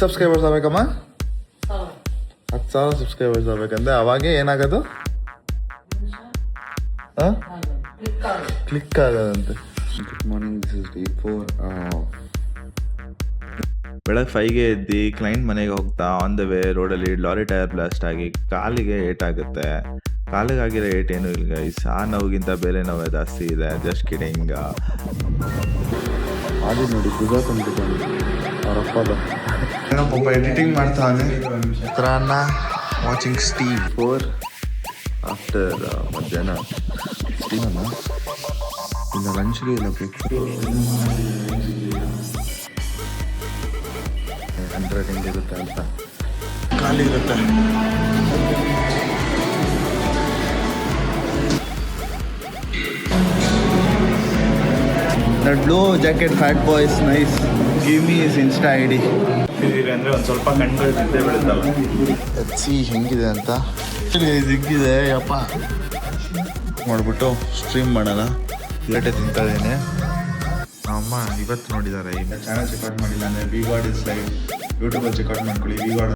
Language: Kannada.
ಎಷ್ಟು ಸಬ್ಸ್ಕ್ರೈಬರ್ಸ್ ಆಗ್ಬೇಕಮ್ಮ? 10,000 ಸಬ್ಸ್ಕ್ರೈಬರ್ಸ್ ಆಗ್ಬೇಕಂದ್ರೆ ಅವಾಗೇ ಏನಾಗೋದು? ಕ್ಲಿಕ್ ಆಗೋದಂತೆ. Good morning, this is D4. ಬೆಳಗ್ಗೆ 5ಗೆ ಎದ್ದು ಕ್ಲೈಂಟ್ ಮನೆಗೆ ಹೋಗ್ತಾ ಆನ್ ದ ವೇ ರೋಡಲ್ಲಿ ಲಾರಿ ಟೈರ್ ಬ್ಲಾಸ್ಟ್ ಆಗಿ ಕಾಲಿಗೆ ಏಟಾಗುತ್ತೆ. ಕಾಲಿಗಾಗಿರೋ ಏಟ್ ಏನೂ ಇಲ್ಲ ಗೈಸ್, ಆ ನೋವಿಗಿಂತ ಬೇರೆ ನೋವೇ ಜಾಸ್ತಿ ಇದೆ. Just kidding. ಅದು ನೋಡಿ ಭುಜ ತಂದ್ಬಿಟ್ಟು ಅವರಪ್ಪದ ಏನೋ ಪಾಪ ಎಡಿಟಿಂಗ್ ಮಾಡ್ತಾನೆ. ಚಿತ್ರಾನ್ನ ವಾಚಿಂಗ್ ಸ್ಟೀವ್ 4 ಆಫ್ಟರ್ ಮಧ್ಯಾಹ್ನ. ಸ್ಟೀವನ್ನ ಇನ್ನು ಲಂಚ್ಗೆ ಇಲ್ಲ ಬೇಕು. 100 ಹೆಂಗಿರುತ್ತೆ ಅಂತ ಖಾಲಿ ಇರುತ್ತೆ. That blue jacket fat boy is nice. Give me his Insta ID. ಅಂದರೆ ಒಂದು ಸ್ವಲ್ಪ ಕಣ್ಗಳು ನಿದ್ದೆ ಬೀಳುತ್ತಲ್ಲ. ಹಚ್ಚಿ ಹೆಂಗಿದೆ ಅಂತ ಸಿಕ್ಕಿದೆ ಯಪ್ಪ ಮಾಡಿಬಿಟ್ಟು ಸ್ಟ್ರೀಮ್ ಮಾಡೋಣ. ಲೇಟೇ ತಿಂತಾ ಇದ್ದೀನಿ. ಅಮ್ಮ ಇವತ್ತು ನೋಡಿದ್ದಾರೆ. ಈಗ ಚಾನಲ್ ಚೆಕ್ಔಟ್ ಮಾಡಿಲ್ಲ ಅಂದರೆ ವಿ ಗಾಡ್ ಇಸ್ ಲೈವ್ ಯೂಟ್ಯೂಬಲ್ಲಿ ಚೆಕ್ಔಟ್ ಮಾಡ್ಕೊಳ್ಳಿ. We god